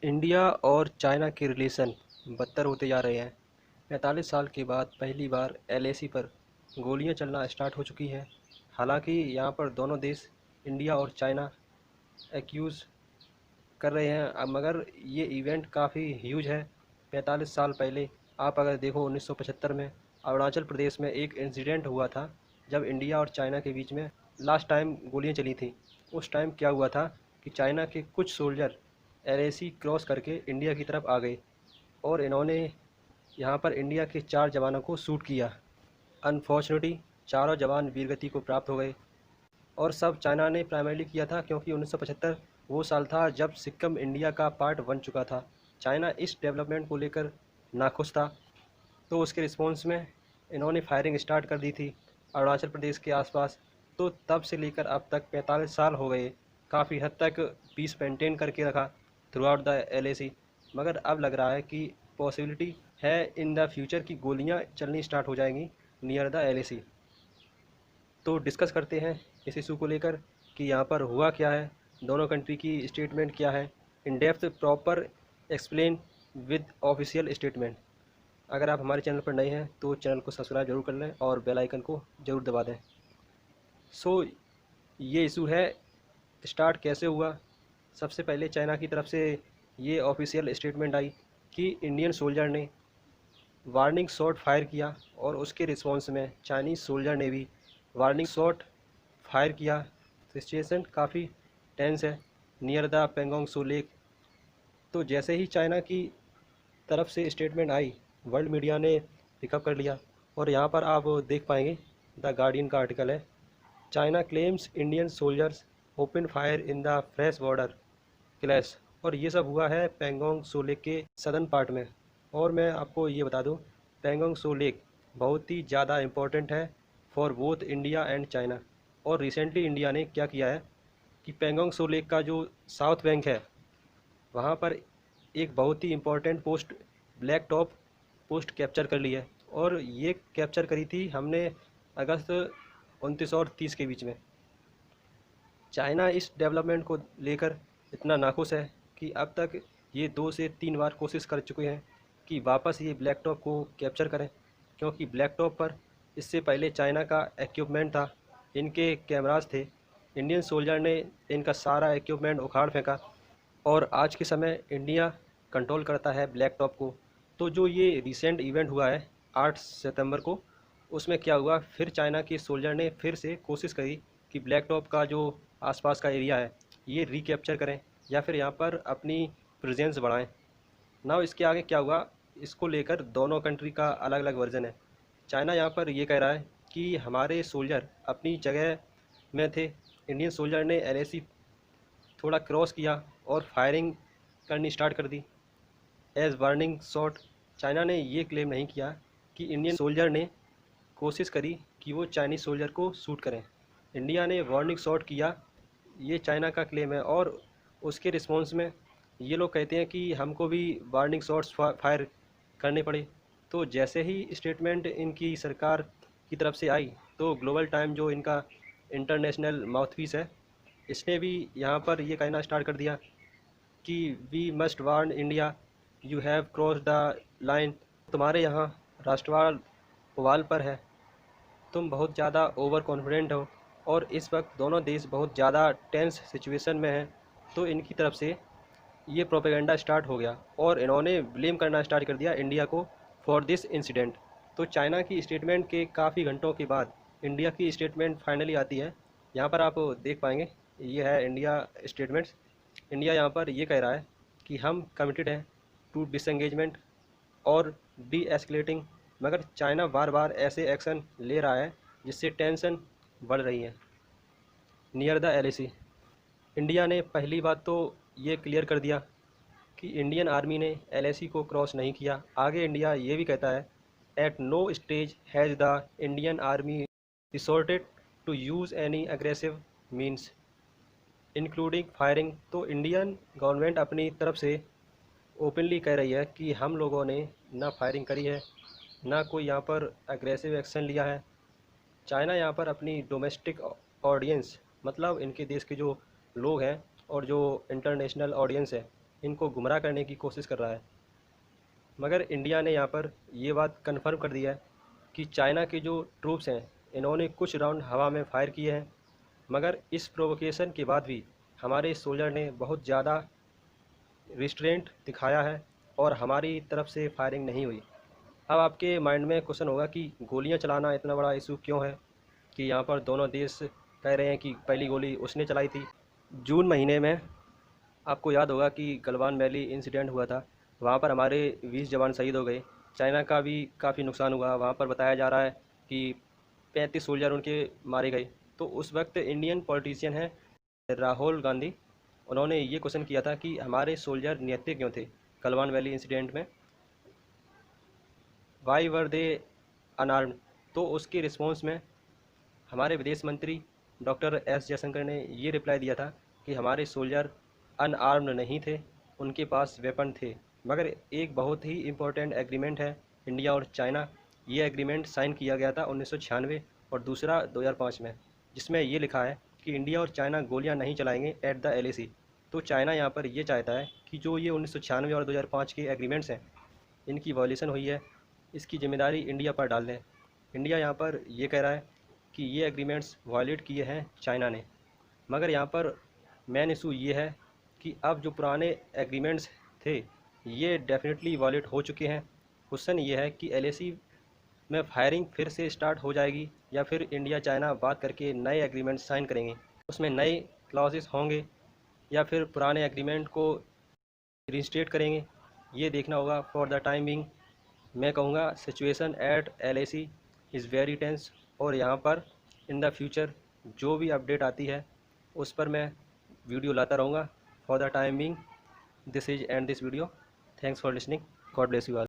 India और China के relation बदतर होते जा रहे हैं। 45 साल के बाद पहली बार एलएसी पर गोलियां चलना स्टार्ट हो चुकी हैं। हालांकि यहां पर दोनों देश इंडिया और चाइना एक्यूज़ कर रहे हैं मगर ये इवेंट काफ़ी ह्यूज है। 45 साल पहले आप अगर देखो 1975 में अरुणाचल प्रदेश में एक इंसिडेंट हुआ था, जब इंडिया और चाइना के बीच में लास्ट टाइम गोलियां चली थी। उस टाइम क्या हुआ था कि चाइना के कुछ सोल्जर एलएसी क्रॉस करके इंडिया की तरफ आ गए और इन्होंने यहाँ पर इंडिया के 4 जवानों को शूट किया। अनफॉर्चुनेटली चारों जवान वीरगति को प्राप्त हो गए और सब चाइना ने प्राइमरली किया था, क्योंकि 1975 वो साल था जब सिक्किम इंडिया का पार्ट बन चुका था। चाइना इस डेवलपमेंट को लेकर नाखुश था, तो उसके रिस्पॉन्स में इन्होंने फायरिंग स्टार्ट कर दी थी अरुणाचल प्रदेश के आसपास। तो तब से लेकर अब तक 45 साल हो गए, काफ़ी हद तक पीस मेंटेन करके रखा थ्रू आउट द एलएसी। मगर अब लग रहा है कि पॉसिबिलिटी है इन द फ्यूचर की गोलियां चलनी स्टार्ट हो जाएंगी नियर द एलएसी। तो डिस्कस करते हैं इस इशू को लेकर कि यहाँ पर हुआ क्या है, दोनों कंट्री की स्टेटमेंट क्या है, in depth proper explain with official statement. अगर आप हमारे चैनल पर नए हैं तो चैनल को सब्सक्राइब जरूर कर लें और बेल आइकन को ज़रूर दबा दें। सो ये इशू है, स्टार्ट कैसे हुआ। सबसे पहले चाइना की तरफ से ये ऑफिशियल स्टेटमेंट आई कि इंडियन सोल्जर ने वार्निंग शॉट फायर किया और उसके रिस्पॉन्स में चाइनीज़ सोल्जर ने भी वार्निंग शॉट फायर किया। तो सिचुएशन काफ़ी टेंस है near the Pangong so lake. तो जैसे ही चाइना की तरफ से स्टेटमेंट आई, वर्ल्ड मीडिया ने पिकअप कर लिया और यहाँ पर आप देख पाएंगे द गार्डियन का आर्टिकल है, China claims Indian soldiers open fire in the fresh border clash. और ये सब हुआ है पेंगोंग सो लेक के सदर्न पार्ट में। और मैं आपको ये बता दूं, पेंगोंग सो लेक बहुत ही ज़्यादा इम्पोर्टेंट है for both India and China. और रिसेंटली इंडिया ने क्या किया है कि पेंगोंग सो लेक का जो साउथ बैंक है वहाँ पर एक बहुत ही important post, black top post capture कर ली है। और ये कैप्चर करी थी हमने अगस्त 29 और 30 के बीच में। चाइना इस डेवलपमेंट को लेकर इतना नाखुश है कि अब तक ये 2 से 3 बार कोशिश कर चुके हैं कि वापस ये ब्लैक टॉप को कैप्चर करें, क्योंकि ब्लैक टॉप पर इससे पहले चाइना का इक्विपमेंट था, इनके कैमरास थे। इंडियन सोल्जर ने इनका सारा इक्विपमेंट उखाड़ फेंका और आज के समय इंडिया कंट्रोल करता है ब्लैक टॉप को। तो जो ये रिसेंट इवेंट हुआ है 8 सितंबर को, उसमें क्या हुआ, फिर चाइना के सोल्जर ने फिर से कोशिश करी कि ब्लैक टॉप का जो आसपास का एरिया है ये रिकैप्चर करें या फिर यहाँ पर अपनी प्रेजेंस बढ़ाएं। ना इसके आगे क्या हुआ, इसको लेकर दोनों कंट्री का अलग अलग वर्जन है। चाइना यहाँ पर ये कह रहा है कि हमारे सोल्जर अपनी जगह में थे, इंडियन सोल्जर ने एलएसी थोड़ा क्रॉस किया और फायरिंग करनी स्टार्ट कर दी एज वार्निंग शॉट। चाइना ने ये क्लेम नहीं किया कि इंडियन सोल्जर ने कोशिश करी कि वो चाइनीज़ सोल्जर को शूट करें। इंडिया ने वार्निंग शॉट किया, ये चाइना का क्लेम है। और उसके रिस्पॉन्स में ये लोग कहते हैं कि हमको भी वार्निंग शॉट्स फायर करने पड़े। तो जैसे ही स्टेटमेंट इनकी सरकार की तरफ से आई, तो ग्लोबल टाइम जो इनका इंटरनेशनल माउथपीस है, इसने भी यहाँ पर ये कहना स्टार्ट कर दिया कि we must warn India, you have cross the line. तुम्हारे यहाँ राष्ट्रवाद पुवाल पर है, तुम बहुत ज़्यादा ओवर कॉन्फिडेंट हो और इस वक्त दोनों देश बहुत ज़्यादा टेंस सिचुएशन में हैं। तो इनकी तरफ से ये प्रोपेगेंडा स्टार्ट हो गया और इन्होंने ब्लेम करना स्टार्ट कर दिया इंडिया को फॉर दिस इंसिडेंट। तो चाइना की स्टेटमेंट के काफ़ी घंटों के बाद इंडिया की स्टेटमेंट फाइनली आती है। यहाँ पर आप देख पाएंगे, ये है इंडिया स्टेटमेंट्स। इंडिया यहाँ पर ये कह रहा है कि हम कमिटेड हैं टू डिसएंगेजमेंट और डी एस्केलेटिंग, मगर चाइना बार बार ऐसे एक्शन ले रहा है जिससे टेंशन बढ़ रही है नियर द एलएसी। इंडिया ने पहली बात तो ये क्लियर कर दिया कि इंडियन आर्मी ने एलएसी को क्रॉस नहीं किया। आगे इंडिया ये भी कहता है, at no stage has the Indian army resorted to use any aggressive means including firing. तो इंडियन गवर्नमेंट अपनी तरफ से ओपनली कह रही है कि हम लोगों ने ना फायरिंग करी है, ना कोई यहाँ पर अग्रेसिव एक्शन लिया है। चाइना यहाँ पर अपनी डोमेस्टिक ऑडियंस, मतलब इनके देश के जो लोग हैं और जो इंटरनेशनल ऑडियंस है, इनको गुमराह करने की कोशिश कर रहा है। मगर इंडिया ने यहाँ पर ये बात कन्फर्म कर दिया है कि चाइना के जो ट्रूप्स हैं इन्होंने कुछ राउंड हवा में फायर किए हैं, मगर इस प्रोवोकेशन के बाद भी हमारे सोल्जर ने बहुत ज़्यादा रिस्ट्रेंट दिखाया है और हमारी तरफ से फायरिंग नहीं हुई। अब आपके माइंड में क्वेश्चन होगा कि गोलियां चलाना इतना बड़ा इशू क्यों है, कि यहाँ पर दोनों देश कह रहे हैं कि पहली गोली उसने चलाई थी। जून महीने में आपको याद होगा कि गलवान वैली इंसिडेंट हुआ था, वहाँ पर हमारे 20 जवान शहीद हो गए। चाइना का भी काफ़ी नुकसान हुआ, वहाँ पर बताया जा रहा है कि 35 सोल्जर उनके मारे गए। तो उस वक्त इंडियन पॉलिटिशियन हैं राहुल गांधी, उन्होंने ये क्वेश्चन किया था कि हमारे सोल्जर निहत्थे क्यों थे गलवान वैली इंसिडेंट में, वाई वर दे अनआर्म्ड। तो उसके रिस्पॉन्स में हमारे विदेश मंत्री डॉक्टर एस जयशंकर ने ये रिप्लाई दिया था कि हमारे सोल्जर अनआर्म्ड नहीं थे, उनके पास वेपन थे। मगर एक बहुत ही इम्पोर्टेंट एग्रीमेंट है इंडिया और चाइना, ये एग्रीमेंट साइन किया गया था 1996 और दूसरा 2005 में, जिसमें ये लिखा है कि इंडिया और चाइना गोलियां नहीं चलाएंगे एट द एलएसी। तो चाइना यहाँ पर ये चाहता है कि जो ये 1996 और 2005 के एग्रीमेंट्स हैं इनकी वॉयलेशन हुई है, इसकी जिम्मेदारी इंडिया पर डाल दें। इंडिया यहाँ पर ये कह रहा है कि ये एग्रीमेंट्स वायलेट किए हैं चाइना ने। मगर यहाँ पर मेन इशू ये है कि अब जो पुराने एग्रीमेंट्स थे ये डेफिनेटली वायलेट हो चुके हैं। क्वेश्चन ये है कि एलएसी में फायरिंग फिर से स्टार्ट हो जाएगी या फिर इंडिया चाइना बात करके नए एग्रीमेंट साइन करेंगे, उसमें नए क्लॉजेस होंगे या फिर पुराने एग्रीमेंट को रिस्टेट करेंगे, ये देखना होगा। फॉर द टाइम बिंग मैं कहूँगा situation at LAC is very tense, और यहाँ पर इन द फ्यूचर जो भी अपडेट आती है उस पर मैं वीडियो लाता रहूँगा। For the time being this is and this video. Thanks for listening. God bless you all.